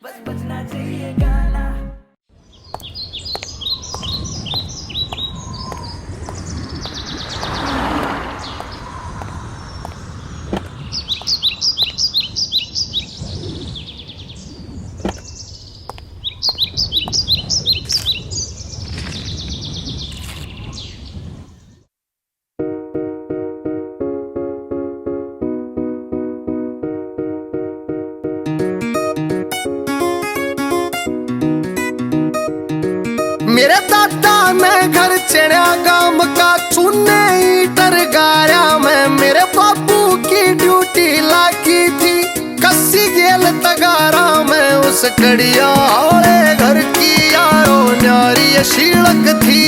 बस बजना चाहिए गाना। मेरे दादा ने घर चढ़ा गांव का चूने ईटर गाया मैं। मेरे बापू की ड्यूटी लागी थी कस्सी गेल तगारा में। उस कड़िया वाले घर की यारो न्यारी शीलक थी।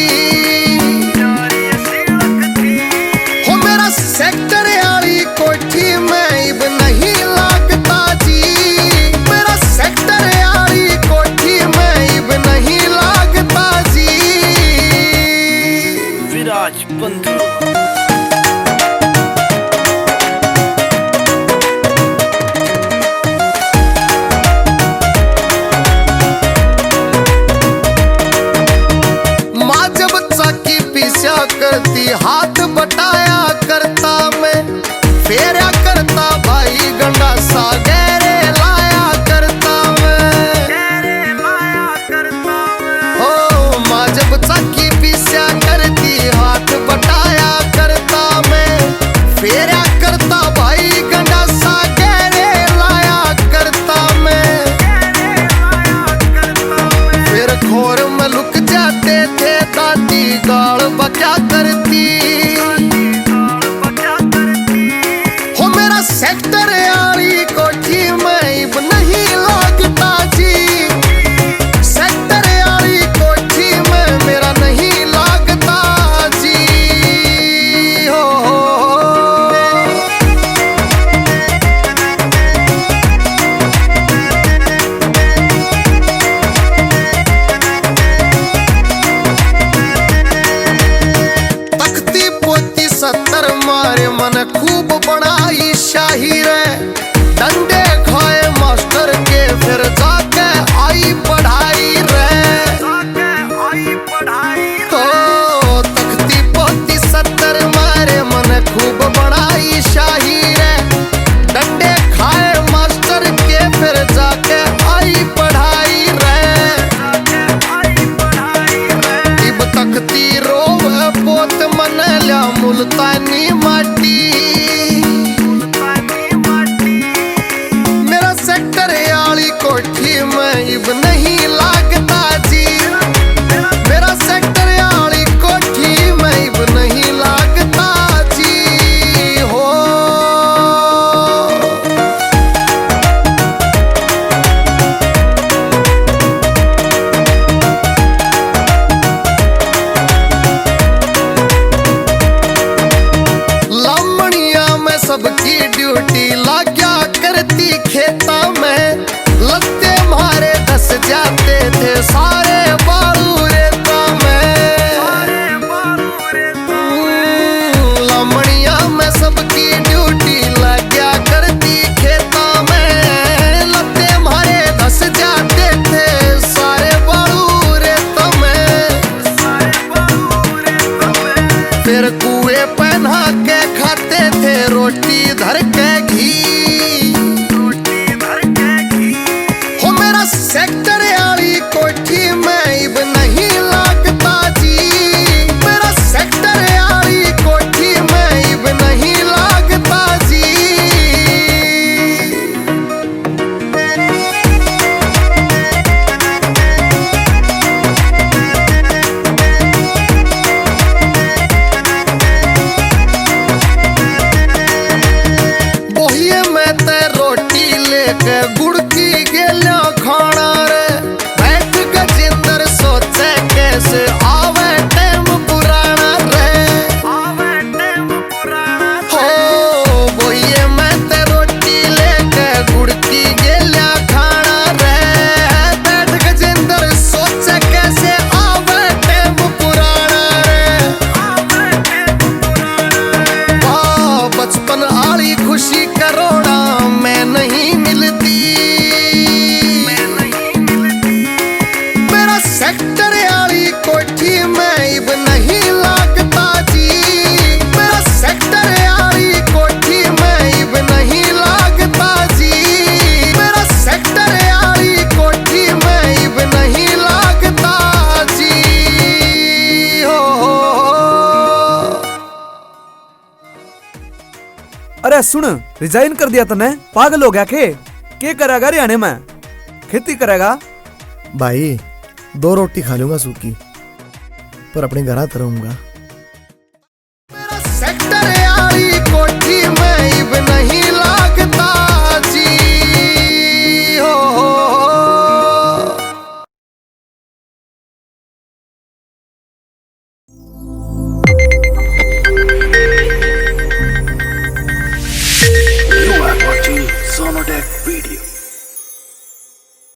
हो मेरा सेक्टर वाली कोठी में इब नहीं लागता जी। मेरा सेक्टर वाली कोठी में इब नहीं लागता जी। विराज बंधु करती हाथ बटाया करता मैं। फेरा करता भाई गंडा सा गहरे लाया करता मैं। ओ माँ जब चाकी पीसा करती हाथ बटाया करता मैं। फेरा करता भाई गंडा सा गहरे लाया करता मैं। फिर खोर में लुक जाते थे दादी गाल बचा करती। हो मेरा सेक्टर वाली कोठी में इब नहीं लागता जी। सेक्टर वाली कोठी में मेरा नहीं लागता जी। हो मारे मन खूब बनाई शाही रे। डंडे खाए मास्टर के फिर जाके आई पढ़ाई रे। तो तख्ती पोती 70 मारे मन खूब बनाई शाही रे। डंडे खाए मास्टर के फिर जाके आई पढ़ाई रे। इब तख्ती रोव पोत मन लिया मुल्तानी माटी। मेरा सेक्टर वाली कोठी में इब नहीं लागता जी। मेरा सेक्टर वाली कोठी में इब नहीं लागता जी। हो सबकी ड्यूटी लाग्या करती खेता में। लत्ते मारे धस जाते थे सारे बालू रेता में। लमड़िया में सबकी ड्यूटी लाग्या करती खेता में। लत्ते मारे धस जाते थे सारे बालू रेता में। फिर कुएं पहना के खाते थे रोटी धर के घी। हो मेरा सेक्टर वाली कोठी में इब नहीं लागता जी। मेरा सेक्टर वाली कोठी में इब नहीं लागता जी। गुड़ की गेला खाना रे। बैठ गजेंद्र सोचे के सेक्टर वाली कोठी में इब नहीं लागता जी। मेरा सेक्टर वाली कोठी में इब नहीं लागता जी। मेरा सेक्टर वाली कोठी में इब नहीं लागता जी। हो। अरे सुन, रिजाइन कर दिया तने? पागल हो गया के करेगा हरियाणा में? खेती करेगा? भाई 2 रोटी खा लूंगा सूखी, पर अपने घर आता रहूंगा। मेरा सेक्टर वाली कोठी में इब नहीं